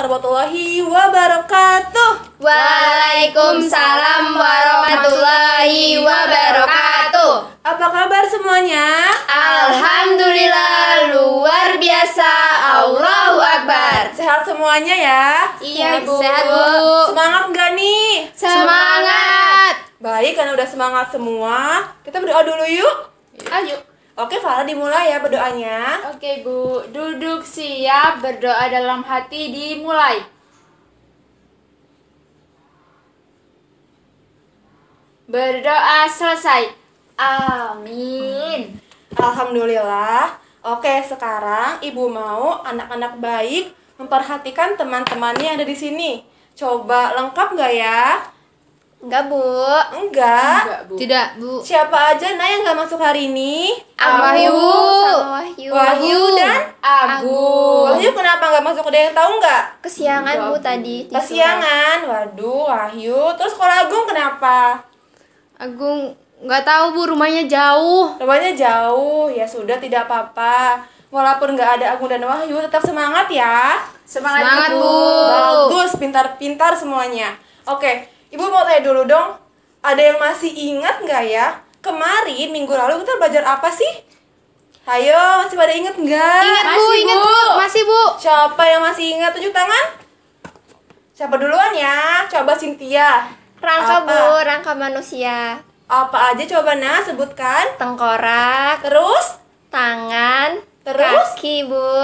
warahmatullahi wabarakatuh. Waalaikumsalam warahmatullahi wabarakatuh. Apa kabar semuanya? Alhamdulillah luar biasa. Allahu Akbar. Sehat semuanya ya? Iya Bu. Sehat Bu. Semangat nggak nih? Semangat. Baik, karena udah semangat semua, kita berdoa dulu yuk. Ayo. Oke, Farah dimulai ya berdoanya. Oke Bu, duduk siap, berdoa dalam hati dimulai. Berdoa selesai. Amin. Alhamdulillah. Oke, sekarang Ibu mau anak-anak baik memperhatikan teman-temannya yang ada di sini. Coba lengkap nggak ya? Enggak Bu. Enggak. Enggak Bu. Tidak Bu. Siapa aja nah yang nggak masuk hari ini? Wahyu. Wahyu dan Agung. Wahyu kenapa nggak masuk? Ada yang tahu nggak? Kesiangan Enggak, Bu Bu. tadi. Kesiangan. Waduh, Wahyu. Terus kalau Agung kenapa? Agung nggak tahu Bu, rumahnya jauh. Rumahnya jauh. Ya sudah, tidak apa-apa. Walaupun nggak ada Agung dan Wahyu, tetap semangat ya. Semangat Bu. Bagus, pintar-pintar semuanya. Oke, Ibu mau tanya dulu dong. Ada yang masih ingat nggak ya? Kemarin, minggu lalu kita belajar apa sih? Ayo, masih pada ingat nggak? Ingat Bu, Masih, ingat Bu. Bu, masih Bu. Siapa yang masih ingat? Tunjuk tangan. Siapa duluan ya? Coba Cynthia. Rangka Apa? Bu, rangka manusia. Apa aja coba Nah, sebutkan. Tengkorak, Terus? tangan, Terus? kaki Bu.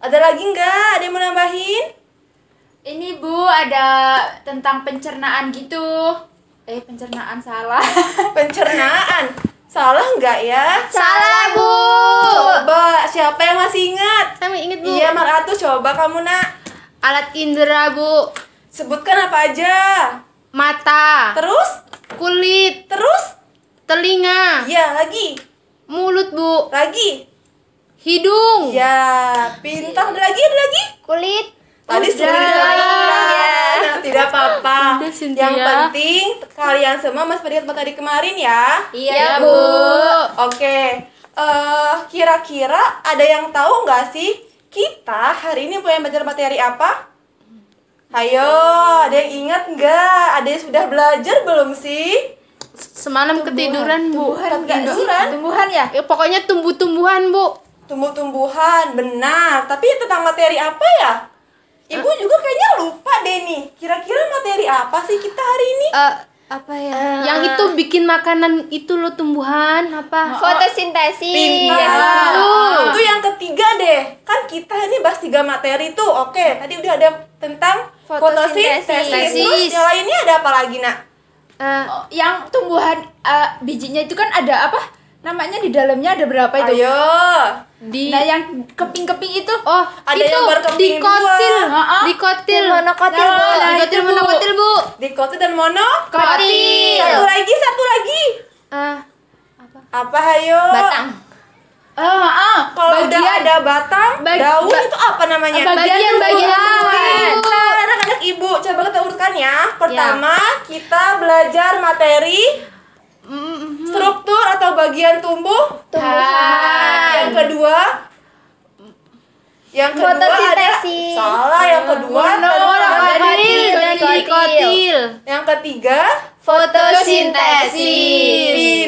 Ada lagi nggak? Ada yang mau nambahin? Ini Bu ada tentang pencernaan gitu. Pencernaan salah. Pencernaan. Salah nggak ya? Salah Bu. Coba, siapa yang masih ingat? Kami ingat Bu. Iya, Maratus, coba kamu Nak. Alat indera Bu. Sebutkan apa aja. Mata, Terus? kulit, Terus? telinga, Iya, lagi. mulut Bu, Lagi. hidung. Ya, pintar. Ada lagi, ada lagi. Kulit. Tadi sudah ya. Tidak apa-apa. Udah, Cynthia. Yang penting kalian semua masih pada ingat materi kemarin ya. Iya Bu. Oke. Kira-kira ada yang tahu nggak sih kita hari ini punya belajar materi apa? Ayo, ada yang ingat nggak? Ada yang sudah belajar belum sih? Semalam ketiduran Bu. Tumbuhan enggak sih? Ketiduran? Tumbuhan ya? Pokoknya tumbuh-tumbuhan Bu. Tumbuh-tumbuhan, benar. Tapi tentang materi apa ya? Ibu juga kayaknya lupa deh nih. Kira-kira materi apa sih kita hari ini? Apa ya? Yang itu bikin makanan itu loh, tumbuhan apa? Fotosintesis. Pintar. Tuh. Itu yang ketiga deh. Kan kita ini bahas 3 materi tuh. Oke, tadi udah ada tentang fotosintesis. Fotosintesis. Terus yang lainnya ada apa lagi, Nak? Oh, yang tumbuhan bijinya itu kan ada apa? Namanya di dalamnya ada berapa itu? Ayo. Di Nah, yang keping-keping itu Oh, Ada itu yang berkeping dikotil. dua. Dikotil. Monokotil Bu. Nah, Dikotil itu, Bu. monokotil Bu. Dikotil dan mono. Kotil. Satu lagi, satu lagi. Apa ayo? Batang. Kalau udah ada batang, daun itu apa namanya? Bagian-bagian. Nah, anak-anak Ibu, coba kita urutkan ya. Pertama, kita belajar materi struktur atau bagian tumbuhan. Yang kedua Fotosintesis. ada salah. Yang kedua Monokotil dan dikotil. yang ketiga Fotosintesis.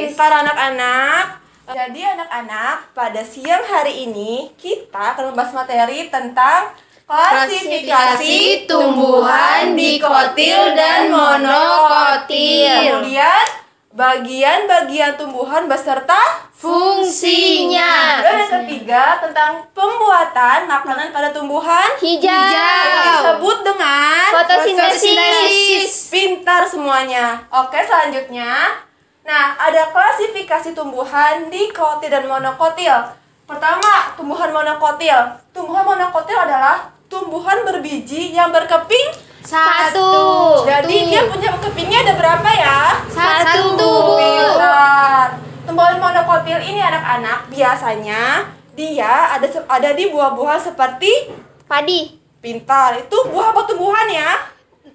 pintar anak-anak. Jadi anak-anak, pada siang hari ini kita akan membahas materi tentang klasifikasi tumbuhan dikotil dan monokotil. Kemudian bagian-bagian tumbuhan beserta Fungsinya. dan yang ketiga tentang pembuatan makanan pada tumbuhan Hijau. disebut dengan Fotosintesis. pintar semuanya. Oke, selanjutnya. Nah, ada klasifikasi tumbuhan dikotil dan monokotil. Pertama, tumbuhan monokotil. Tumbuhan monokotil adalah tumbuhan berbiji yang berkeping. Satu. Jadi dia punya kepingnya ada berapa ya? Satu Bu. Pintar. Tumbuhan monokotil ini anak-anak biasanya dia ada di buah-buahan seperti Padi. pintar. Itu buah apa tumbuhan ya?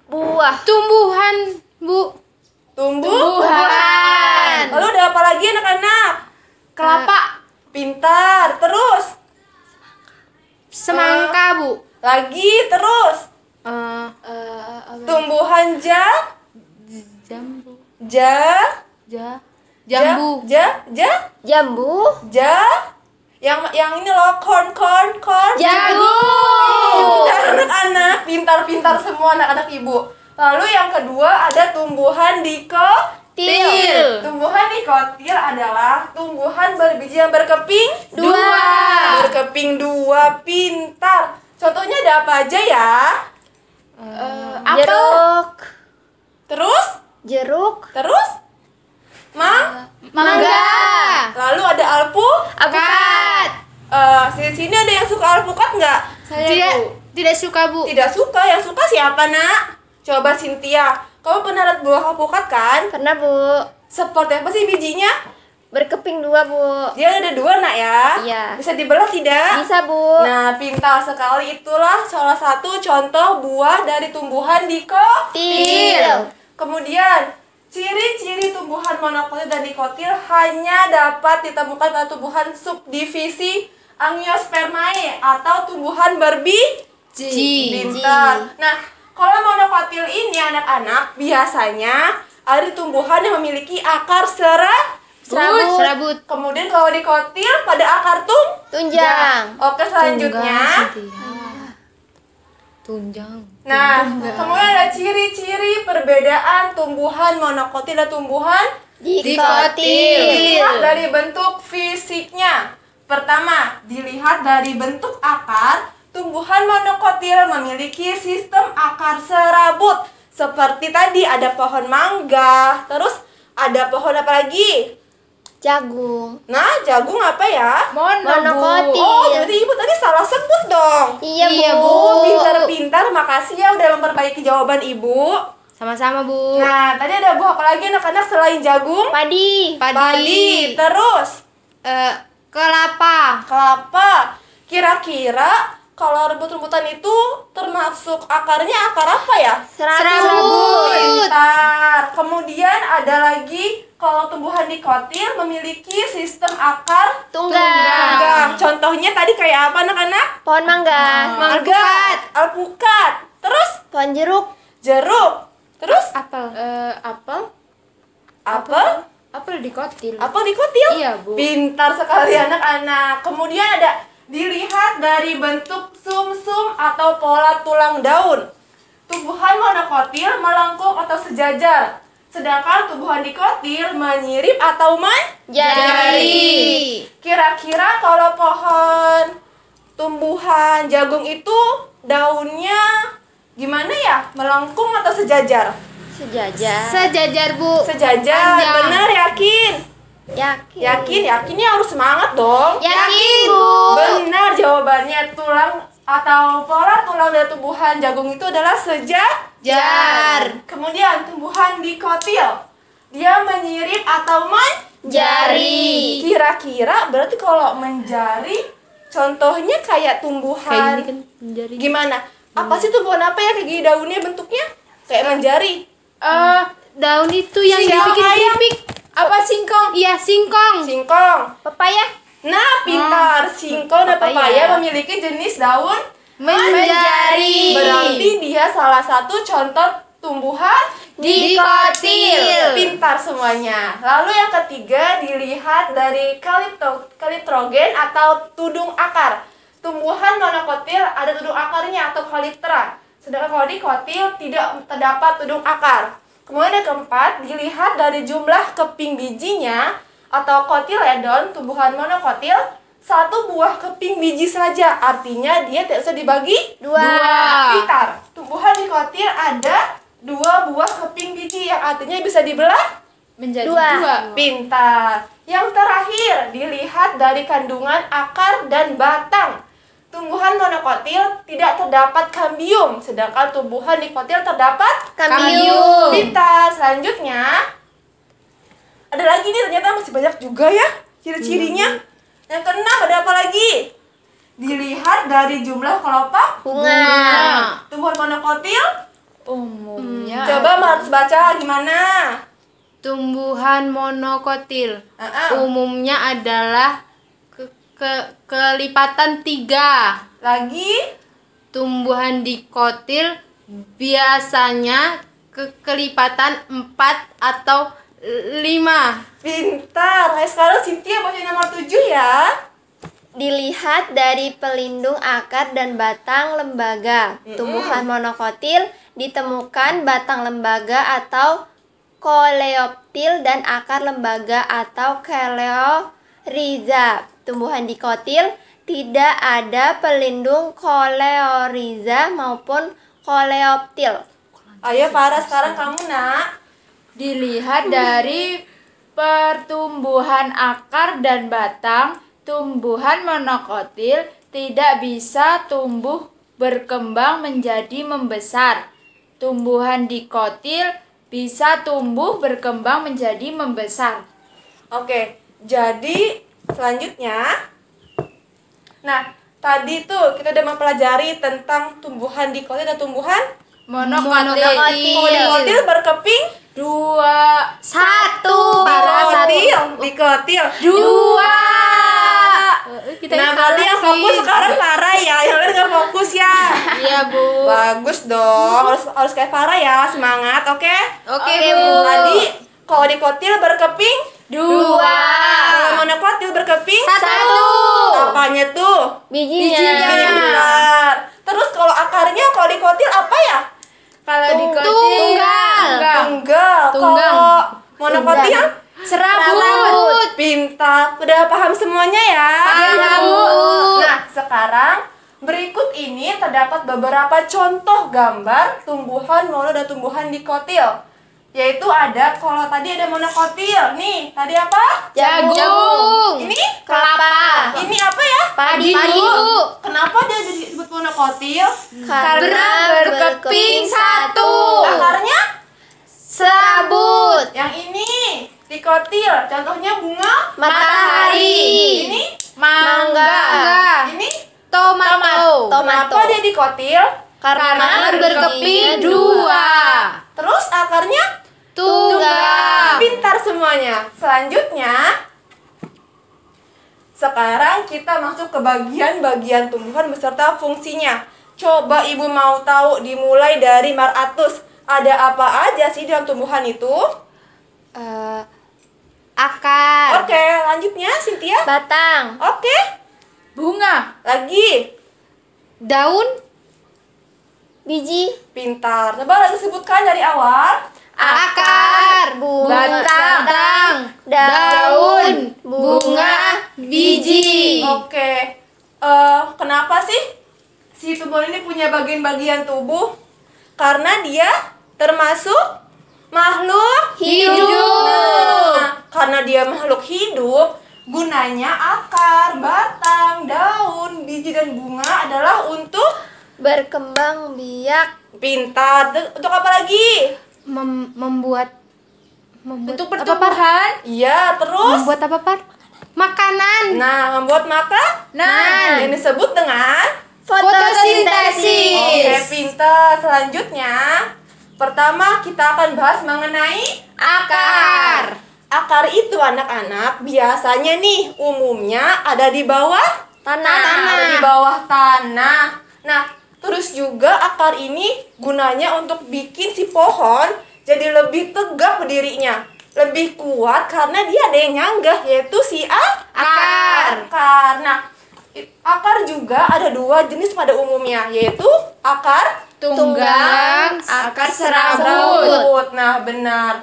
Buah. Tumbuhan Bu. Tumbuhan. Lalu ada apa lagi anak-anak? Kelapa. Pintar. Terus Semangka Bu. lagi terus tumbuhan Jambu. ja Jambu. Jambu. yang ini loh, corn. Jagung. Anak-anak pintar semua anak-anak ibu. Lalu yang kedua ada tumbuhan dikotil. Tumbuhan dikotil adalah tumbuhan berbiji yang berkeping berkeping dua, pintar. Contohnya ada apa aja ya? Jeruk. Terus Mangga. lalu ada Alpukat. sini ada yang suka alpukat nggak? Tidak suka, Bu. Tidak suka. Yang suka siapa, Nak? Coba Cynthia. Kamu pernah lihat buah alpukat kan? Pernah, Bu. Seperti apa sih bijinya? Berkeping dua, Bu. Dia ada dua, Nak ya? Iya. Bisa dibelah tidak? Bisa, Bu. Nah, pintar sekali. Itulah salah satu contoh buah dari tumbuhan dikotil. Kemudian, ciri-ciri tumbuhan monokotil dan dikotil hanya dapat ditemukan pada tumbuhan subdivisi Angiospermae atau tumbuhan berbiji. Pintar. Nah, kalau monokotil ini anak-anak biasanya ada tumbuhan yang memiliki akar Serabut. Kemudian kalau dikotil pada akar Tunjang. Oke, selanjutnya. Tunjang. Nah, kemudian ada ciri-ciri perbedaan tumbuhan monokotil dan tumbuhan Dikotil. dilihat dari bentuk fisiknya. Pertama, dilihat dari bentuk akar. Tumbuhan monokotil memiliki sistem akar serabut. Seperti tadi ada pohon mangga, terus ada pohon apa lagi? Jagung. Nah, jagung apa ya? Monokotil. Oh, jadi ibu tadi salah sebut dong. Iya, Bu. Pintar-pintar. Makasih ya udah memperbaiki jawaban ibu. Sama-sama, Bu. Nah, tadi ada buah apa lagi anak-anak selain jagung? Padi. Padi. Terus Kelapa. kelapa. Kira-kira kalau rebut-rebutan itu termasuk akarnya akar apa ya? Serabut. Pintar. Kemudian ada lagi kalau tumbuhan dikotil memiliki sistem akar Tunggang. Contohnya tadi kayak apa anak-anak? Pohon mangga. Mangga, alpukat. Terus Pohon jeruk. jeruk. Terus Apel. Apel dikotil. apel dikotil. Iya, Bu. Pintar sekali anak-anak. Kemudian ada dilihat dari bentuk sumsum atau pola tulang daun. Tumbuhan monokotil melengkung atau sejajar, sedangkan tumbuhan dikotil menyirip atau Jari. Kira-kira kalau tumbuhan jagung itu daunnya gimana ya? Melengkung atau sejajar? Sejajar. Sejajar, Bu. Sejajar. Panjang. Benar, yakin? Yakinnya harus semangat dong. Yakin, Bu. Benar jawabannya. Tulang atau pola tulang dari tumbuhan jagung itu adalah sejajar. Kemudian tumbuhan dikotil, dia menyirip atau Jari. Kira-kira berarti kalau menjari contohnya kayak tumbuhan Kayak gini kan jari. gimana? Apa sih tumbuhan apa ya kayak gini daunnya bentuknya? Kayak menjari. Daun itu yang Siapa dibikin yang- keripik. Apa singkong? Iya, singkong. Singkong. Pepaya. Nah, pintar. Singkong dan Pepaya. pepaya memiliki jenis daun Menjari. berarti dia salah satu contoh tumbuhan Dikotil. Pintar semuanya. Lalu yang ketiga dilihat dari kalitrogen atau tudung akar. Tumbuhan monokotil ada tudung akarnya atau kalitra. Sedangkan kalau dikotil tidak terdapat tudung akar. Kemudian yang keempat dilihat dari jumlah keping bijinya atau kotiledon. Tumbuhan monokotil satu buah keping biji saja, artinya dia tidak bisa dibagi Dua. Pintar. Tumbuhan dikotil ada 2 buah keping biji yang artinya bisa dibelah Menjadi Dua. dua. Pintar. Yang terakhir dilihat dari kandungan akar dan batang. Tumbuhan monokotil tidak terdapat kambium, sedangkan tumbuhan dikotil terdapat Kambium. Pintar. Selanjutnya ada lagi nih, ternyata masih banyak juga ya ciri-cirinya. Yang keenam ada apa lagi? Dilihat dari jumlah kelopak Bunga. tumbuhan monokotil. Umumnya. Coba harus baca gimana? Tumbuhan monokotil umumnya adalah kelipatan 3. Lagi Tumbuhan dikotil biasanya kelipatan 4 atau 5. Pintar. Ayo sekarang Cynthia baca nomor 7 ya. Dilihat dari pelindung akar dan batang lembaga. Tumbuhan monokotil ditemukan batang lembaga atau koleoptil dan akar lembaga atau koleoriza. Tumbuhan dikotil tidak ada pelindung koleoriza maupun koleoptil. Ayo Farah sekarang kamu nak. Dilihat dari pertumbuhan akar dan batang, tumbuhan monokotil tidak bisa tumbuh berkembang menjadi membesar. Tumbuhan dikotil bisa tumbuh berkembang menjadi membesar. Oke, jadi selanjutnya. Nah, tadi tuh kita udah mempelajari tentang tumbuhan dikotil dan tumbuhan Monokotil. dikotil berkeping 2 dikotil. 2. Nah, berarti yang fokus sekarang Farah ya, yang lain nggak fokus ya. Iya, Bu. Bagus dong, harus kayak Farah ya, semangat, oke? Oke, Oke, Bu. Bu. Tadi kalau dikotil berkeping 2. kalau monokotil berkeping 1. apanya tuh? Bijinya. Benar. Terus kalau akarnya kalau dikotil apa ya? Kalau dikotil Tunggal. Tunggal. Tunggal. Kalau monokotil serabut. pintar. Udah paham semuanya ya? Paham, Bu. Nah, sekarang berikut ini terdapat beberapa contoh gambar tumbuhan mono dan tumbuhan dikotil. Yaitu ada, kalau tadi ada monokotil. Nih, tadi apa? Jagung. Ini? Kelapa. Ini apa ya? Padi. Kenapa dia disebut monokotil? Karena berkeping 1. Akarnya? Serabut. Yang ini dikotil. Contohnya bunga? Matahari. Ini? Mangga. Ini? Tomato. Tomato. Kenapa dia dikotil? Karena berkeping 2. Terus akarnya? Tunggal. Pintar semuanya. Selanjutnya, sekarang kita masuk ke bagian-bagian tumbuhan beserta fungsinya. Coba ibu mau tahu dimulai dari Maratus. Ada apa aja sih dalam tumbuhan itu? Akar. Oke, lanjutnya Cynthia. Batang. Oke, Bunga. lagi. Daun. Biji. Pintar. Coba lagi sebutkan dari awal. Akar. Bunga. Batang. Daun. Bunga. Biji. Oke. Kenapa sih si tumbuhan ini punya bagian-bagian tubuh? Karena dia termasuk makhluk Hidup. Nah, karena dia makhluk hidup, gunanya akar, batang, daun, biji dan bunga adalah untuk Berkembang biak. pintar. Untuk apa lagi? Membuat Untuk apa, Par? pertumbuhan. Iya, terus. Membuat apa, Par? Makanan. Nah, membuat makanan yang disebut dengan Fotosintesis. Oke, pintar. Selanjutnya, pertama kita akan bahas mengenai Akar. akar itu anak-anak biasanya nih umumnya ada di bawah Tanah. Ada di bawah tanah. Nah, terus juga akar ini gunanya untuk bikin si pohon jadi lebih tegak berdirinya, lebih kuat karena dia ada yang nyanggah, yaitu si akar. Nah, akar juga ada dua jenis pada umumnya, yaitu akar Tunggang. Akar serabut. Nah, benar.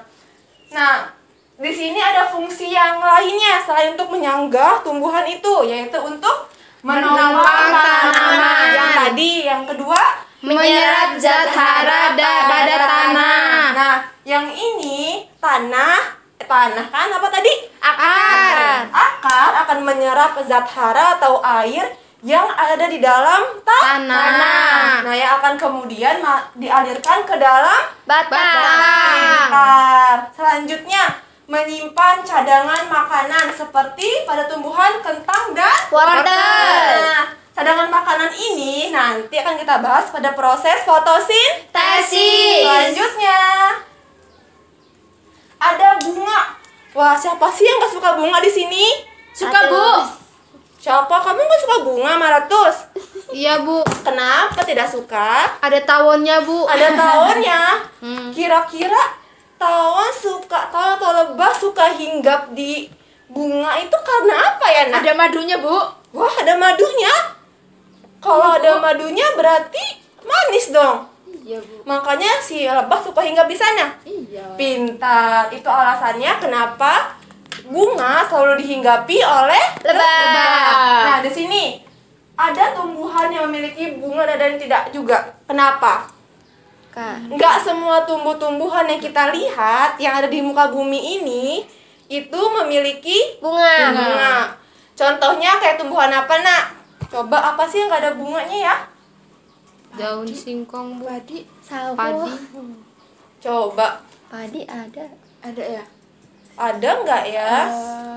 Nah, di sini ada fungsi yang lainnya selain untuk menyanggah tumbuhan itu, yaitu untuk menopang tanaman. Yang tadi, yang kedua, Menyerap zat hara pada tanah. Nah, yang ini tanah kan apa tadi? Akar. Akar akan menyerap zat hara atau air yang ada di dalam Tanah. Nah, yang akan kemudian dialirkan ke dalam Batang. Pintar. Selanjutnya, menyimpan cadangan makanan seperti pada tumbuhan kentang dan Wortel. Nah, cadangan makanan ini nanti akan kita bahas pada proses fotosintesis. Selanjutnya, ada bunga. Wah, siapa sih yang gak suka bunga di sini? Suka, Bu. Siapa? Kamu nggak suka bunga, Maratus? Iya, Bu. Kenapa tidak suka? Ada tawonnya, Bu. Ada tawonnya. Hmm. Kira-kira tawon atau lebah suka hinggap di bunga itu karena apa ya, Nak? Ada madunya, Bu. Wah, ada madunya. Kalau ada madunya berarti manis dong. Iya, Bu. Makanya si lebah suka hinggap di sana. Iya. Pintar. Itu alasannya kenapa bunga selalu dihinggapi oleh Lebah. Nah, di sini ada tumbuhan yang memiliki bunga dan tidak juga. Kenapa? Kak. Nggak semua tumbuh-tumbuhan yang kita lihat yang ada di muka bumi ini itu memiliki Bunga. bunga. Contohnya kayak tumbuhan apa, Nak? Coba apa sih yang nggak ada bunganya ya? Daun singkong, Bu. Padi Sawo. Padi. Coba. Padi ada. ada ya? Ada nggak ya?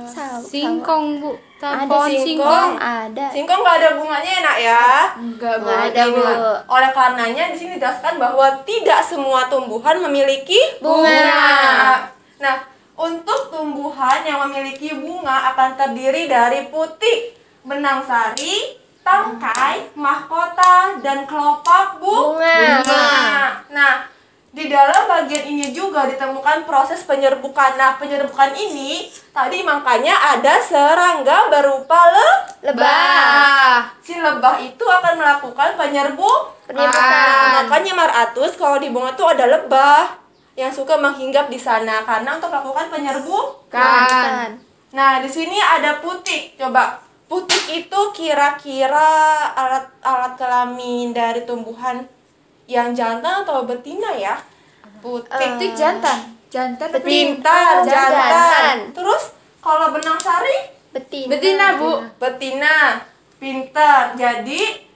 Sawo. Singkong, Bu. Ada Pohon singkong. Ada. Singkong nggak ada bunganya ya, Nak ya? Enggak, Bu. Nggak ada, Bu. Oleh karenanya di sini dijelaskan bahwa tidak semua tumbuhan memiliki Bunga. Nah, untuk tumbuhan yang memiliki bunga akan terdiri dari putik, benang sari, tangkai, mahkota, dan kelopak Bunga. Nah, di dalam bagian ini juga ditemukan proses penyerbukan. Nah, penyerbukan ini tadi makanya ada serangga berupa Lebah. Nah, si lebah itu akan melakukan penyerbukan. Penyerbukan. Makanya Maratus kalau di bunga itu ada lebah yang suka menghinggap di sana karena untuk melakukan penyerbukan. Nah, di sini ada putik. Coba, putik itu kira-kira alat kelamin dari tumbuhan yang jantan atau betina ya? Putik. Itu jantan. Jantan apa Pintar, jantan. jantan. Terus kalau benang sari? Betina. betina, Bu. Betina. Pintar. Jadi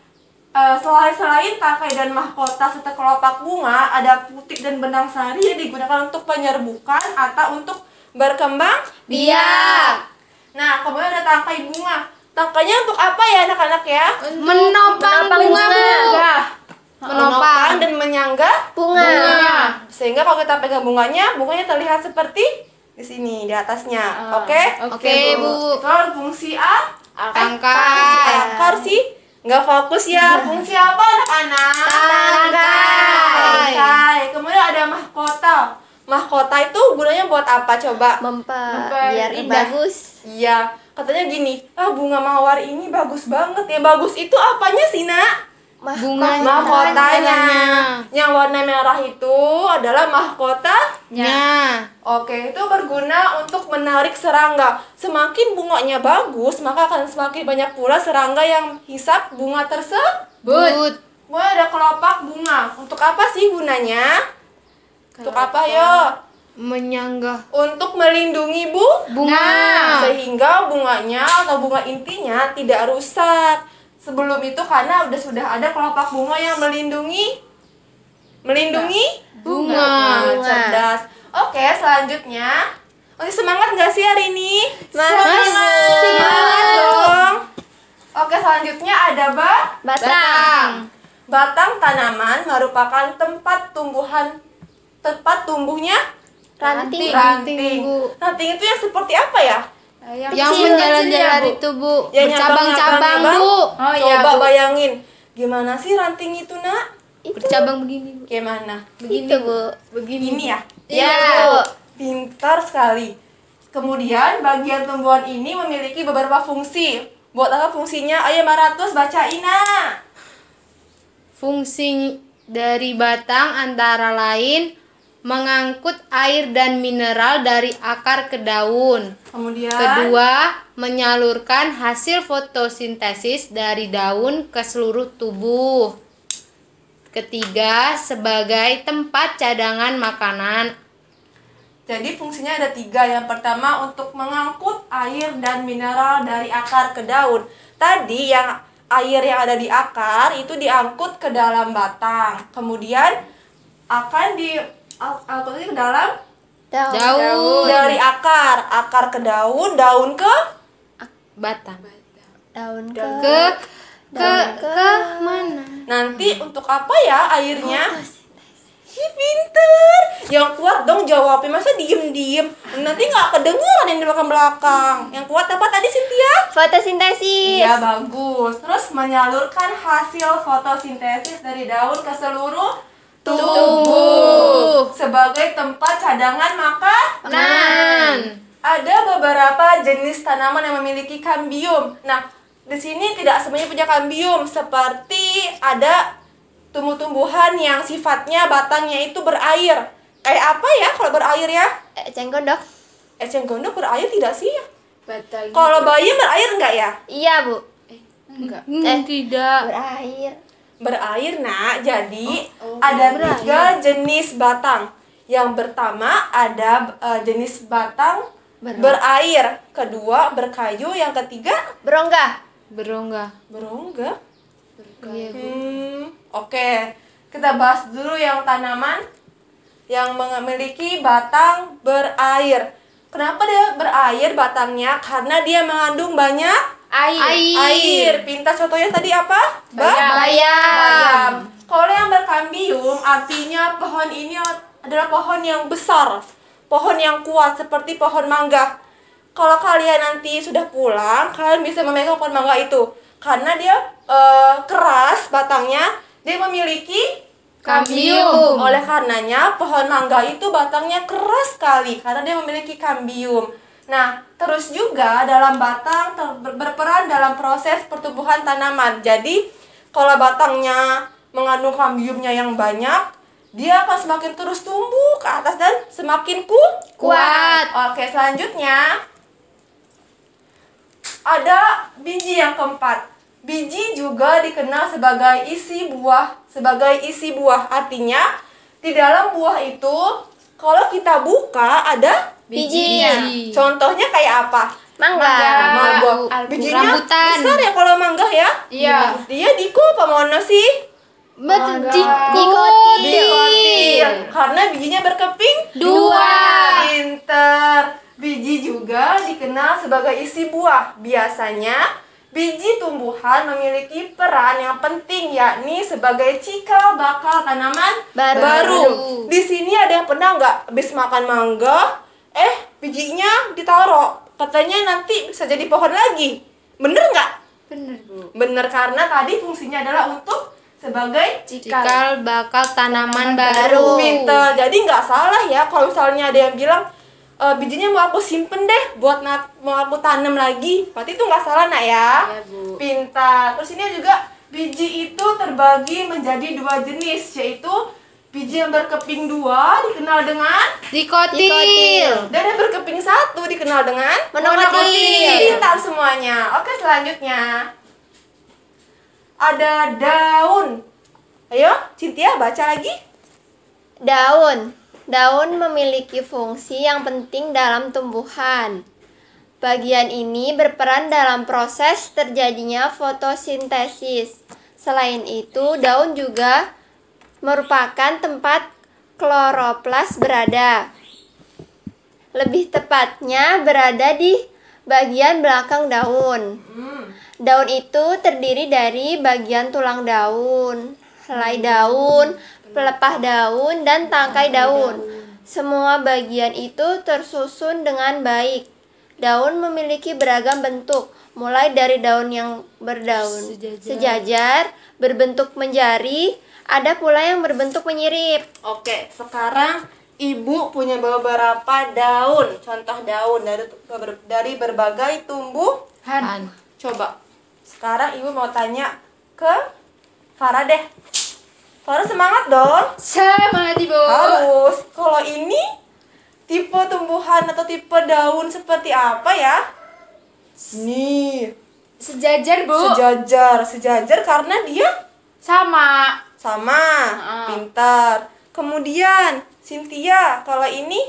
selain tangkai dan mahkota serta kelopak bunga, ada putik dan benang sari yang digunakan untuk penyerbukan atau untuk berkembang Biak. Nah, kemudian ada tangkai bunga. Tangkainya untuk apa ya, anak-anak ya? Menopang bunga, Bu. Menopang dan menyangga Bunga. sehingga kalau kita pegang bunganya terlihat seperti di sini di atasnya. Oke? Oke, Bu. Itu fungsi A. Tangkai. Akar sih nggak fokus ya. Fungsi apa, anak-anak? Tangkai. Kemudian ada mahkota. Mahkota itu gunanya buat apa coba? Biar Indah. bagus. Iya, katanya gini, bunga mawar ini bagus banget ya. Bagus itu apanya sih, Nak? Bunganya. Mahkotanya. Yang warna merah itu adalah mahkotanya. Oke, itu berguna untuk menarik serangga. Semakin bunganya bagus, maka akan semakin banyak pula serangga yang hisap bunga tersebut. Kemudian ada kelopak bunga. Untuk apa sih gunanya? Untuk apa, yo? Menyanggah Untuk melindungi bunga. sehingga bunganya atau bunga intinya tidak rusak. Sebelum itu karena sudah ada kelopak bunga yang melindungi Bunga. Nah, cerdas. Oke, selanjutnya. Masih semangat nggak sih hari ini? Semangat dong. Oke, selanjutnya ada Batang. batang tanaman merupakan tempat tumbuhnya Ranting. ranting. Bu. Ranting itu yang seperti apa ya? Yang menjalar-jalar itu, Bu. Ya, Bercabang-cabang, nyabang-nyabang, Bu. Oh, iya, Coba Bu. bayangin. Gimana sih ranting itu, Nak? Bercabang begini, Bu. Gimana? Itu, Bu. Begini ya? Iya, Bu. Pintar sekali. Kemudian bagian tumbuhan ini memiliki beberapa fungsi. Buat apa fungsinya? Ayo Maratus bacain, Nak. Fungsi dari batang antara lain mengangkut air dan mineral dari akar ke daun. Kemudian Kedua, menyalurkan hasil fotosintesis dari daun ke seluruh tubuh. Ketiga, sebagai tempat cadangan makanan. Jadi fungsinya ada 3. Yang pertama untuk mengangkut air dan mineral dari akar ke daun. Tadi yang air yang ada di akar itu diangkut ke dalam batang. Kemudian akan diangkut ke dalam Daun. dari akar ke daun, daun ke Batang. Daun Ke mana? nanti untuk apa ya airnya? Ih, pinter. Yang kuat dong jawabnya, masa diem-diem? Nanti nggak kedengeran yang di belakang-belakang. Yang kuat apa tadi, Cynthia? Fotosintesis. Iya, bagus. Terus menyalurkan hasil fotosintesis dari daun ke seluruh tubuh sebagai tempat cadangan makanan. Ada beberapa jenis tanaman yang memiliki kambium. Nah, di sini tidak semuanya punya kambium, seperti ada tumbuh-tumbuhan yang sifatnya batangnya itu berair. Kayak apa ya kalau berair ya? Eceng gondok. Eceng gondok berair tidak sih? Batang. Kalau bayam berair enggak ya? Iya, Bu. Enggak. Tidak. Berair. Berair, nak. Jadi ada 3 jenis batang. Yang pertama ada jenis batang berair, kedua berkayu, yang ketiga Berongga. Berongga. berongga. Iya, Bu. Oke, kita bahas dulu yang tanaman yang memiliki batang berair. Kenapa dia berair batangnya? Karena dia mengandung banyak air. Pintar, contohnya tadi apa? Bayam. Kalau yang berkambium, artinya pohon ini adalah pohon yang besar, pohon yang kuat seperti pohon mangga. Kalau kalian nanti sudah pulang, kalian bisa memegang pohon mangga itu karena dia keras batangnya, dia memiliki Kambium. Oleh karenanya pohon mangga itu batangnya keras sekali karena dia memiliki kambium. Nah, terus juga dalam batang berperan dalam proses pertumbuhan tanaman. Jadi, kalau batangnya mengandung kambiumnya yang banyak, dia akan semakin terus tumbuh ke atas dan semakin kuat. Oke, selanjutnya ada biji yang keempat. Biji juga dikenal sebagai isi buah. Artinya, di dalam buah itu kalau kita buka ada Bijinya. Contohnya kayak apa? Mangga. Mangga. Bijinya Rambutan. besar ya kalau mangga ya? Iya. Dia diku apa mono sih? Dikotil. Karena bijinya berkeping 2. Pinter. Biji juga dikenal sebagai isi buah. Biasanya biji tumbuhan memiliki peran yang penting, yakni sebagai cikal bakal tanaman baru. Di sini ada yang pernah nggak habis makan mangga, bijinya ditaruh, katanya nanti bisa jadi pohon lagi. Bener nggak? Bener, Bu. Bener, karena tadi fungsinya adalah untuk sebagai Cikal bakal tanaman baru. pinter. Jadi nggak salah ya kalau misalnya ada yang bilang bijinya mau aku simpen deh buat mau aku tanam lagi. Berarti itu nggak salah, nak ya. Iya, Bu. Pintar. Terus ini juga biji itu terbagi menjadi 2 jenis, yaitu biji yang berkeping 2 dikenal dengan Dikotil. dan yang berkeping 1 dikenal dengan Monokotil. Pintar semuanya. Oke, selanjutnya ada daun. Ayo, Cynthia baca lagi. Daun. Daun memiliki fungsi yang penting dalam tumbuhan. Bagian ini berperan dalam proses terjadinya fotosintesis. Selain itu, daun juga merupakan tempat kloroplas berada. Lebih tepatnya berada di bagian belakang daun. Daun itu terdiri dari bagian tulang daun, helai daun, pelepah daun, dan tangkai daun. Semua bagian itu tersusun dengan baik. Daun memiliki beragam bentuk, mulai dari daun yang berdaun sejajar, berbentuk menjari, ada pula yang berbentuk menyirip. Oke, sekarang Ibu punya beberapa daun, contoh daun dari berbagai tumbuhan. Coba, sekarang Ibu mau tanya ke Farah deh. Farah, semangat dong. Semangat, Ibu. Harus. Kalau ini tipe tumbuhan atau tipe daun seperti apa ya? Nih, Sejajar, Bu. sejajar karena dia Sama. pintar. Kemudian Cynthia, kalau ini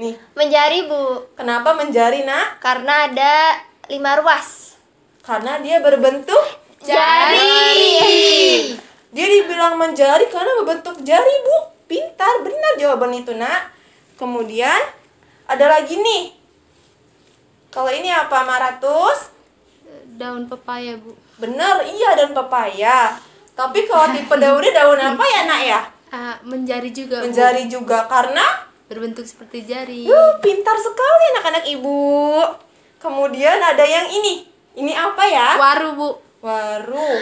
nih, Menjari, Bu, kenapa menjari, nak? karena ada 5 ruas. Karena dia berbentuk Jari. Dia dibilang menjari karena berbentuk jari, Bu. Pintar, benar jawaban itu, nak. Kemudian ada lagi nih. Kalau ini apa, Maratus? Daun pepaya, Bu. Bener, iya, daun pepaya. Tapi kalau tipe daunnya daun apa ya, nak ya? Menjari juga, Bu. Menjari juga karena Berbentuk seperti jari. pintar sekali anak-anak ibu. Kemudian ada yang ini. Ini apa ya? Waru, Bu. Waru.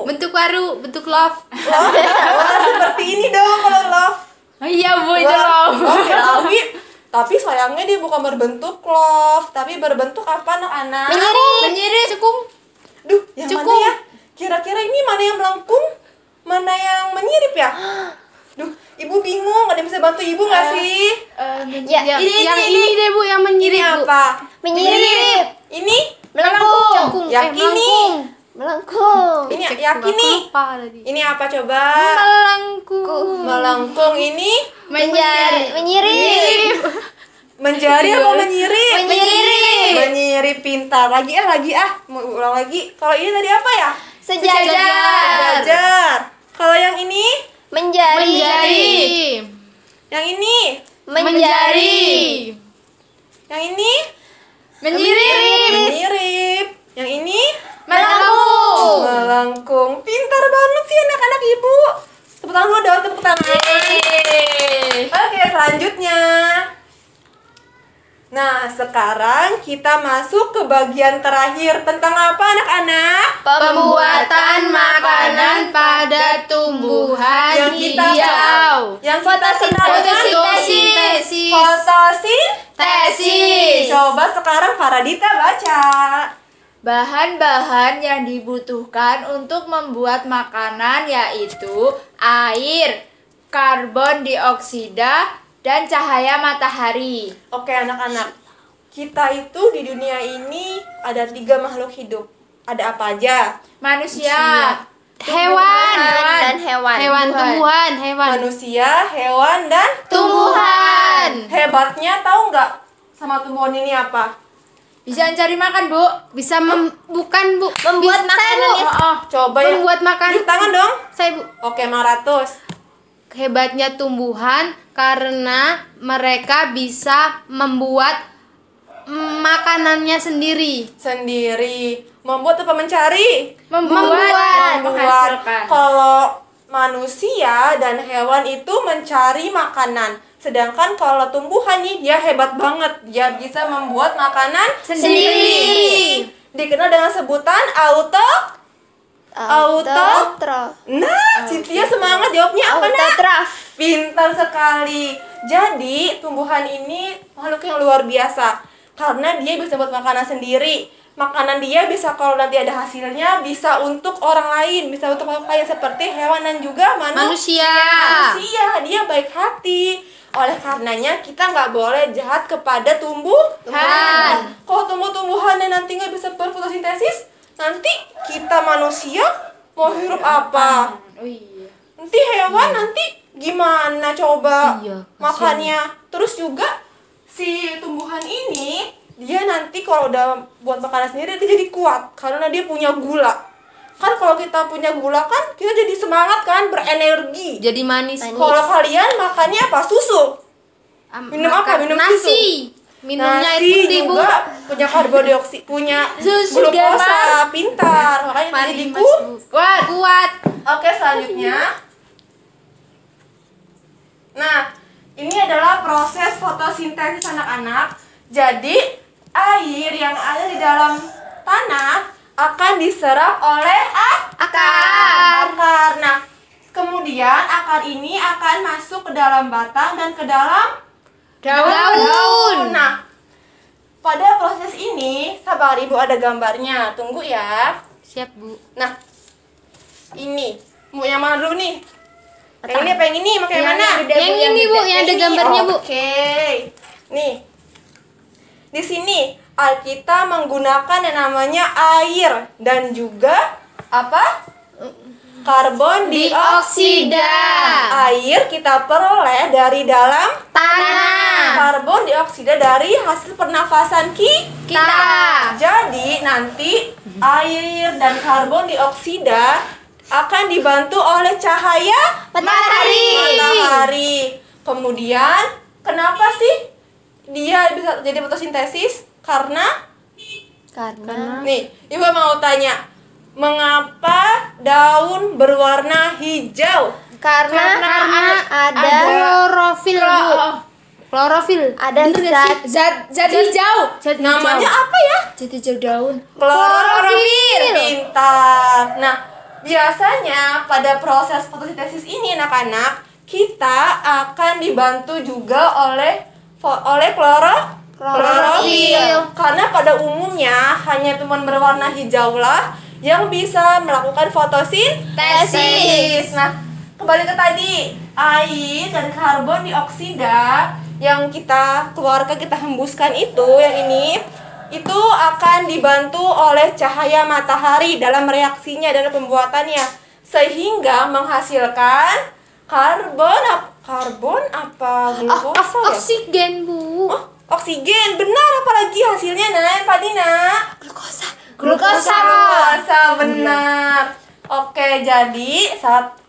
Bentuk waru, bentuk love. Wah, seperti ini dong kalau love. Oh, iya Bu, itu Wah, loh. oke, tapi sayangnya dia bukan berbentuk love, tapi berbentuk apa anak-anak? Menyiri, cekung. Duh, yang Cukup. mana ya? Kira-kira ini mana yang melengkung? Mana yang menyirip ya? Duh, ibu bingung. Ada yang bisa bantu ibu nggak sih? Ya, Ini deh, Bu, yang Ini menyiri, Bu. apa? menyirip, Ini? melengkung, Cekung. Yakini. melengkung, Ini yakini. Lupa tadi. Ini apa coba? Melengkung. Melengkung. Ini menyirip, menjari apa menyirip? menyirip, Menyirip, pintar. Lagi mau ulang lagi. Kalau ini tadi apa ya? sejajar, Sejajar. Kalau yang ini? menjari, Yang ini? menjari, Yang ini? Menyirip. Menyirip. Yang ini? melengkung. Melengkung. Pintar banget sih anak-anak ibu. Tepuk tangan dulu dong, tepuk tangan. Oke, selanjutnya. Nah, sekarang kita masuk ke bagian terakhir. Tentang apa anak-anak? Pembuatan makanan pada tumbuhan Yang kita hijau. Yang kita kenal dengan Fotosintesis. fotosintesis. Coba sekarang Faradita baca. Bahan-bahan yang dibutuhkan untuk membuat makanan yaitu air, karbon dioksida, dan cahaya matahari. Oke anak-anak, kita itu di dunia ini ada 3 makhluk hidup. Ada apa aja? Manusia, Hewan. dan hewan. Tumbuhan, hewan. Manusia, hewan, dan Tumbuhan. hebatnya tahu nggak sama tumbuhan ini apa? bisa mencari makan, Bu. Bisa bukan, Bu. Membuat makanan ya. Coba ya. Membuat makan. Tunjuk tangan dong. Saya, Bu. Oke, 500. Hebatnya tumbuhan karena mereka bisa membuat makanannya sendiri. Sendiri. Membuat apa mencari? Membuat. Menghasilkan. Kalau manusia dan hewan itu mencari makanan. Sedangkan kalau tumbuhan nih dia hebat banget. Dia bisa membuat makanan Sendiri. Dikenal dengan sebutan Autotrof. Nah, Cynthia semangat jawabnya apa nak? Autotrof. Pintar sekali. Jadi, tumbuhan ini makhluk yang luar biasa. Karena dia bisa buat makanan sendiri. Makanan dia bisa kalau nanti ada hasilnya bisa untuk orang lain, bisa untuk makhluk lain seperti hewan dan juga Manusia. Manusia, dia baik hati. Oleh karenanya kita nggak boleh jahat kepada tumbuhan. Kalau tumbuh-tumbuhannya nanti nggak bisa berfotosintesis, nanti kita manusia mau hirup apa? Oh iya. Nanti hewan nanti gimana coba Iya, makannya? Terus juga si tumbuhan ini dia nanti kalau udah buat makanan sendiri dia jadi kuat karena dia punya gula. Kan kalau kita punya gula kan kita jadi semangat kan, berenergi. Jadi manis. Kalau kalian makannya apa? Susu. Minum apa? Minum nasi. susu. Minumnya air Nasi putih, Bu. juga punya karbondioksida, punya Susu glukosa, pintar. Makanya jadi Kuat. Kuat. Oke, selanjutnya. Nah, ini adalah proses fotosintesis anak-anak. Jadi, air yang ada di dalam tanah akan diserap oleh akar. Nah, kemudian akar ini akan masuk ke dalam batang dan ke dalam daun. Nah, pada proses ini, sabar ibu ada gambarnya. Tunggu ya. Siap, Bu. Nah, ini mau yang mana dulu nih? Yang ini apa yang ini? Pakai yang mana? Yang ini, Bu, yang ada gambarnya, Bu. Oke. Nih. Di sini kita menggunakan yang namanya air dan juga apa? Karbon dioksida. Air kita peroleh dari dalam Tanah. Karbon dioksida dari hasil pernafasan kita. Jadi nanti air dan karbon dioksida akan dibantu oleh cahaya matahari. Kemudian kenapa sih dia bisa jadi fotosintesis? Karena nih, ibu mau tanya, mengapa daun berwarna hijau? Karena ada Klorofil, Bu. Klorofil. ada Bener gak sih? Zat hijau. Namanya apa ya? Zat hijau daun. Klorofil. Pintar. Nah, biasanya pada proses fotosintesis ini anak-anak, kita akan dibantu juga oleh klorofil. Karena pada umumnya hanya tumbuhan berwarna hijau lah yang bisa melakukan fotosintesis. Nah, kembali ke tadi, air dan karbon dioksida yang kita keluarkan, kita hembuskan itu, yang ini itu akan dibantu oleh cahaya matahari dalam reaksinya dan pembuatannya, sehingga menghasilkan karbon apa glukosa ya? Oksigen, Bu. Oh, oksigen, benar. Apalagi hasilnya, Nay, Fadina? Glukosa, benar. Oke, jadi saat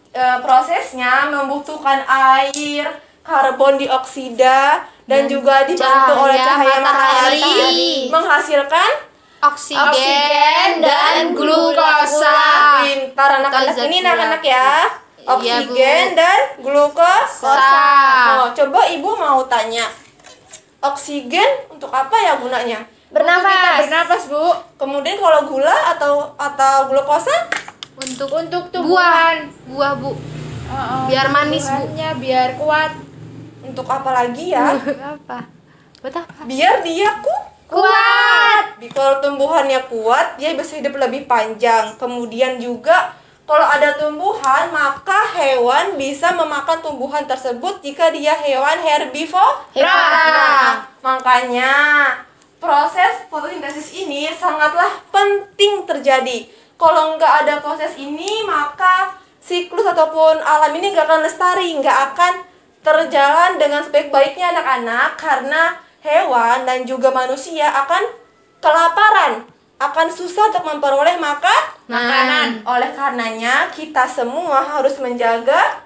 prosesnya membutuhkan air, karbon dioksida, dan juga dibantu oleh cahaya matahari menghasilkan Oksigen dan glukosa. Pintar anak-anak ini, anak-anak ya. Iya, Oksigen Bu. dan glukosa. Sa. Oh, coba ibu mau tanya, oksigen untuk apa ya gunanya? Bernafas. Bernapas, Bu. Kemudian kalau gula atau glukosa Untuk buah, tumbuhan. Bu. Biar manis, Bu. Tumbuhannya biar kuat. untuk apa lagi ya? Apa? Buat apa? Biar dia kuat. Kalau tumbuhannya kuat, dia bisa hidup lebih panjang. Kemudian juga kalau ada tumbuhan, maka hewan bisa memakan tumbuhan tersebut jika dia hewan herbivora. Nah, makanya proses fotosintesis ini sangatlah penting terjadi. Kalau nggak ada proses ini, maka siklus ataupun alam ini nggak akan lestari, nggak akan terjalan dengan sebaik-baiknya anak-anak, karena hewan dan juga manusia akan kelaparan, akan susah untuk memperoleh makanan. Oleh karenanya kita semua harus menjaga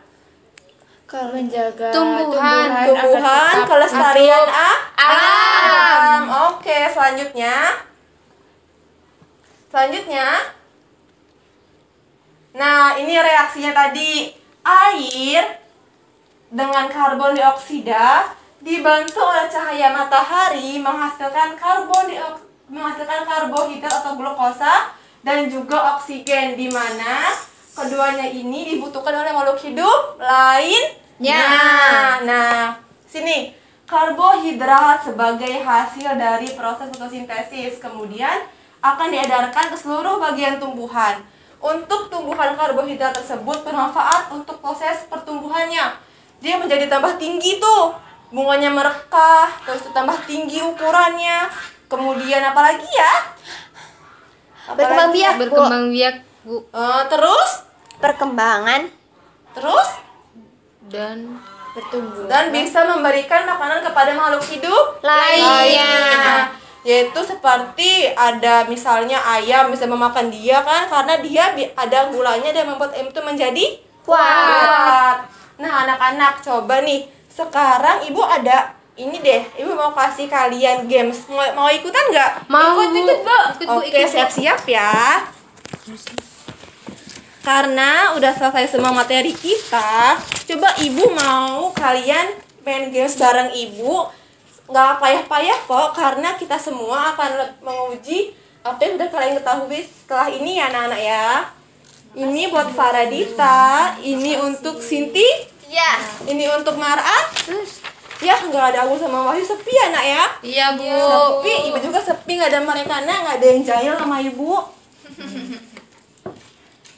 Tumbuhan agar tetap kelestarian alam. Oke, selanjutnya. Nah, ini reaksinya tadi. Air dengan karbon dioksida dibantu oleh cahaya matahari menghasilkan karbohidrat atau glukosa dan juga oksigen, di mana keduanya ini dibutuhkan oleh makhluk hidup lainnya. Nah, sini karbohidrat sebagai hasil dari proses fotosintesis kemudian akan diedarkan ke seluruh bagian tumbuhan. Untuk tumbuhan, karbohidrat tersebut bermanfaat untuk proses pertumbuhannya. Dia menjadi tambah tinggi tuh, bunganya merekah, terus tambah tinggi ukurannya. Kemudian apalagi ya? Berkembang biak, Berkembang biak, Bu. Terus Perkembangan. Dan Bertumbuh. dan bisa memberikan makanan kepada makhluk hidup Lainnya. yaitu seperti ada misalnya ayam bisa memakan dia kan, karena dia ada gulanya dan membuat ayam itu menjadi kuat. Nah, anak-anak coba nih, sekarang ibu ada ini deh, ibu mau kasih kalian games. Mau ikutan nggak? mau, Bu. ikut, Bu. Oke, siap-siap ya. Karena udah selesai semua materi kita, coba ibu mau kalian main games bareng ibu. Nggak payah-payah kok, karena kita semua akan menguji apa yang udah kalian ketahui setelah ini ya anak-anak ya. Ini buat Faradita, ini untuk Sinti, Ya. ini untuk Mar'a. Ya, nggak ada aku sama Wahyu, sepi ya nak ya. Iya, Bu. Sepi, ibu juga sepi, nggak ada mereka, nak, nggak ada yang jahil sama ibu.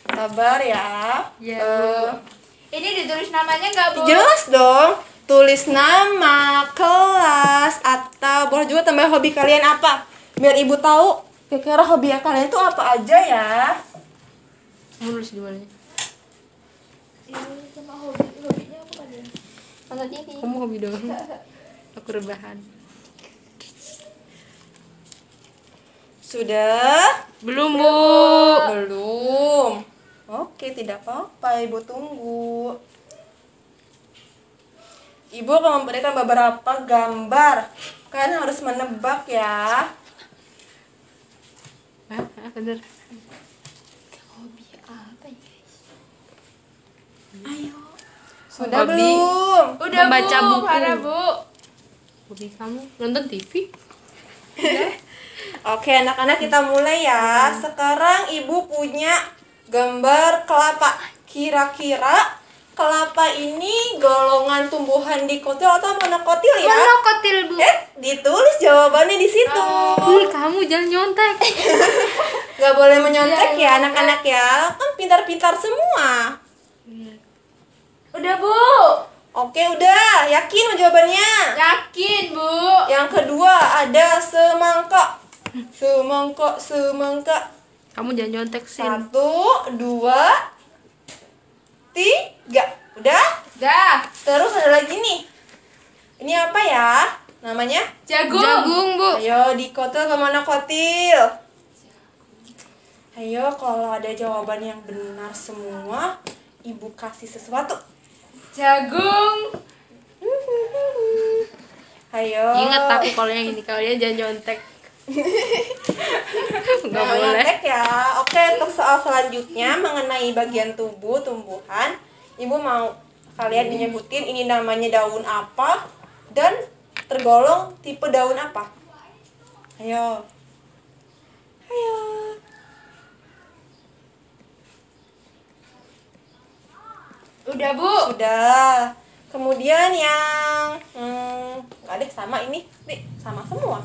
Sabar ya. Ini ditulis namanya nggak, Bu? Jelas dong. Tulis nama, kelas, atau boleh juga tambah hobi kalian apa, biar ibu tahu kira-kira hobi kalian itu apa aja ya. Nulis di mana? Sama hobinya apa kan? Nonton TV. Kamu hobi doang. Aku rebahan. Sudah? Belum, Bu. Belum. Oke, tidak apa-apa, ibu tunggu. Ibu akan memberikan beberapa gambar. Kalian harus menebak ya. Bener. Hobi apa ya, guys? Ayo, Sudah Hobi. belum? Udah Membaca Bu, buku. Farah, Bu. Hobi kamu nonton TV? Oke, anak-anak kita mulai ya. Sekarang Ibu punya gambar kelapa. Kira-kira kelapa ini golongan tumbuhan dikotil atau monokotil ya? Monokotil, Bu. Ditulis jawabannya di situ. Ih, kamu jangan nyontek. Gak boleh menyontek ya anak-anak ya. Kan pintar-pintar semua. Udah Bu. Oke, udah. Yakin jawabannya? Yakin Bu. Yang kedua ada semangka. Semangka. Kamu jangan nyontek sih. 1, 2, 3. Udah? Dah. Terus ada lagi nih. Ini apa ya? Namanya? Jagung. Jagung, Bu. Ayo dikotil ke monokotil. Ayo kalau ada jawaban yang benar semua, Ibu kasih sesuatu. Jagung. Ayo. Ingat aku kalau yang ini kalian jangan nyontek. Nggak Nah, boleh. nyontek ya. Oke, untuk soal selanjutnya mengenai bagian tubuh tumbuhan, Ibu mau kalian menyebutin ini namanya daun apa dan tergolong tipe daun apa. Ayo. Ayo. Udah Bu. Sudah. Kemudian yang nggak deh sama ini, Dek, sama semua.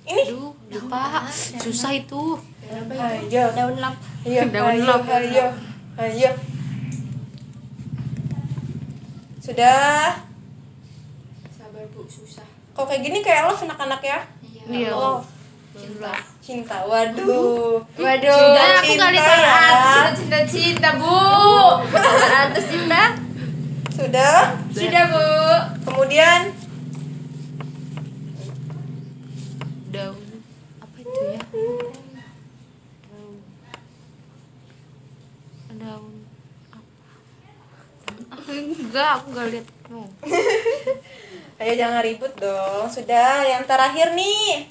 Ini. Aduh, lupa. Susah itu. Ayo. Daun lap. Ayo, Daun ayo, lap. ayo. Sudah. Sabar Bu, susah. Kok kayak gini kayak love anak-anak ya? Iya. Love. Cinta. Waduh. Waduh. Sudah, aku nggak Cinta ya. Cinta-cinta Bu. 100 cinta. Sudah. Sudah Bu. Kemudian Daun apa itu ya? Daun apa? Aku enggak lihat. Oh. ayo jangan ribut dong. Sudah, yang terakhir nih.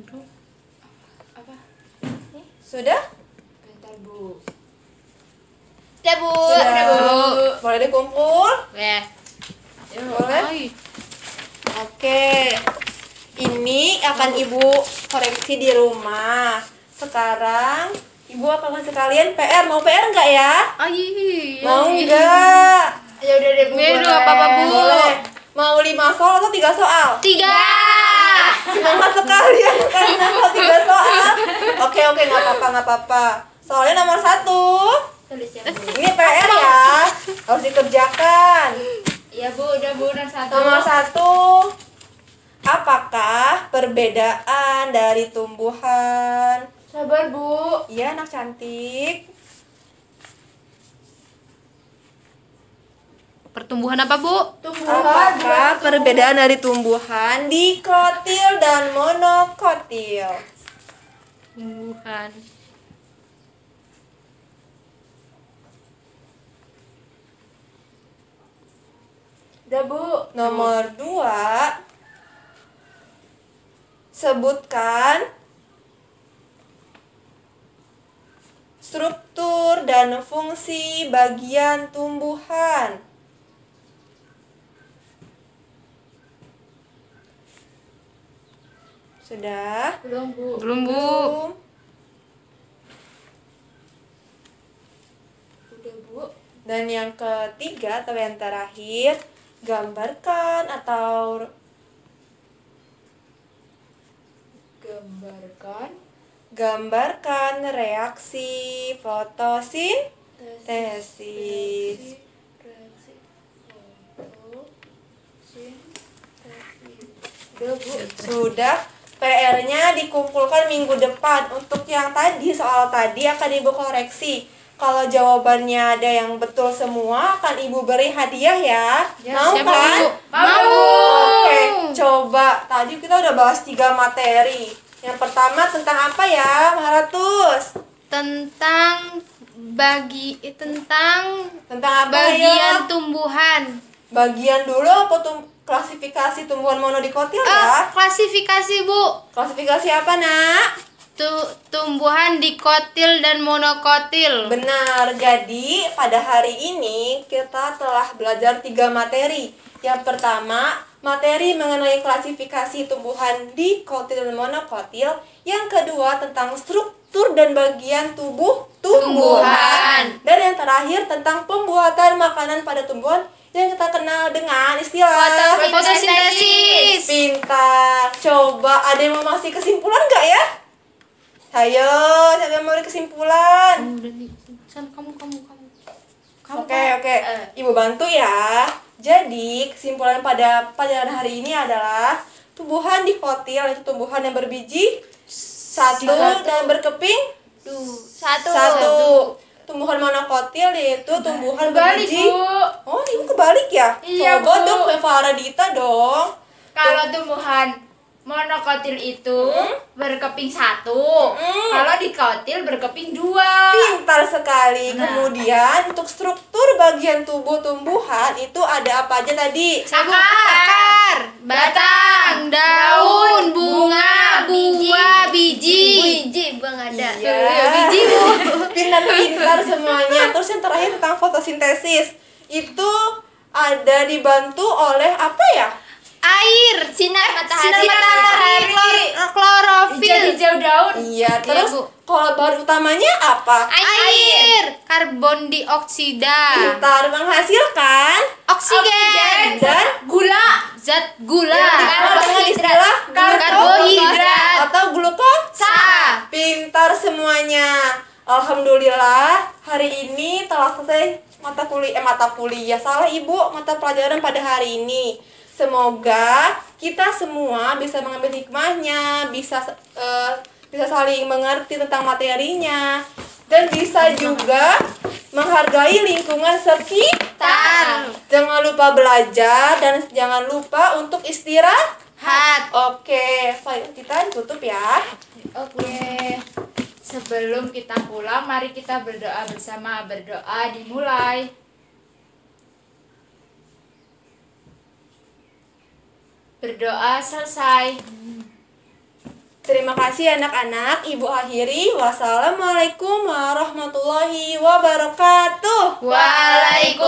Aduh. Apa? Sudah? Bentar Bu. Sudah Bu. Sudah, Bu. Boleh dikumpul? Weh. Boleh? Ay. Oke. Ini akan Ibu koreksi di rumah. Sekarang Ibu akan kasih kalian PR. Mau PR enggak ya? Ay. Mau enggak? Ya udah deh Bu. Aduh, boleh. apa-apa, Bu. Boleh. Mau 5 soal atau 3 soal? 3. Semangat sekali ya karena kalau 3 soal. Oke, nggak apa-apa. Soalnya nomor 1. Tulis ya Bu. Ini PR ya. Harus dikerjakan. Iya Bu, udah Bu, dan satu. Nomor 1. Apakah perbedaan dari tumbuhan? Sabar Bu. Iya, anak cantik. Pertumbuhan apa, Bu? Apakah perbedaan dari tumbuhan dikotil dan monokotil? Tumbuhan. Udah Bu. Nomor 2. Sebutkan struktur dan fungsi bagian tumbuhan. Sudah? Belum Bu. Belum, Bu. Belum? Udah Bu. Dan yang ketiga atau yang terakhir, gambarkan atau gambarkan reaksi fotosintesis. Udah Bu. Sudah, PR-nya dikumpulkan minggu depan. Untuk yang tadi, soal tadi akan Ibu koreksi. Kalau jawabannya ada yang betul semua, akan Ibu beri hadiah ya. Mau siapa, kan? Bu? Mau. Oke, coba. Tadi kita udah bahas 3 materi. Yang pertama tentang apa ya, Maharatus? Tentang Tentang apa bagian ya? tumbuhan. Bagian dulu apa klasifikasi tumbuhan monodikotil ya. Klasifikasi, Bu. Klasifikasi apa, Nak? Tumbuhan dikotil dan monokotil. Benar, jadi pada hari ini kita telah belajar 3 materi. Yang pertama, materi mengenai klasifikasi tumbuhan dikotil dan monokotil. Yang kedua, tentang struktur dan bagian tubuh tumbuhan. Dan yang terakhir, tentang pembuatan makanan pada tumbuhan yang kita kenal dengan istilah Fotosintesis. Pintar. Coba ada yang mau masih kesimpulan nggak ya? Ayo, siapa yang mau kesimpulan? Kamu. Oke. Ibu bantu ya. Jadi, kesimpulan pada pelajaran hari ini adalah tumbuhan dikotil itu tumbuhan yang berbiji satu dan berkeping satu. Tumbuhan monokotil yaitu tumbuhan Kebalik, berbiji. Bu. Oh, ibu kebalik ya? Iya, Coba Bu. dong kayak Faradita dong. Kalau tumbuhan monokotil itu berkeping 1. Kalau dikotil berkeping 2. Pintar sekali. Nah. Kemudian untuk struktur bagian tubuh tumbuhan itu ada apa aja tadi? Akar, batang, daun, bunga, buah, biji. Biji bang ada. Iya. Pintar-pintar semuanya. Terus yang terakhir tentang fotosintesis itu ada dibantu oleh apa ya? Air, Sinar matahari. klorofil, Hijau-hijau daun. Iya. Terus Bu. kalau bahan utamanya apa? air, karbon dioksida, Pintar menghasilkan oksigen, dan Gula. zat gula, yang dikenal dengan istilah karbohidrat, atau glukosa. Sa. Pintar semuanya. Alhamdulillah hari ini telah selesai mata kuliah. Salah Ibu, mata pelajaran pada hari ini. Semoga kita semua bisa mengambil hikmahnya, bisa saling mengerti tentang materinya, dan bisa juga menghargai lingkungan sekitar. Jangan lupa belajar dan jangan lupa untuk istirahat. Oke, kita tutup ya. Oke. Sebelum kita pulang, mari kita berdoa bersama. Berdoa dimulai. Berdoa selesai. Terima kasih anak-anak. Ibu akhiri. Wassalamualaikum warahmatullahi wabarakatuh. Waalaikumsalam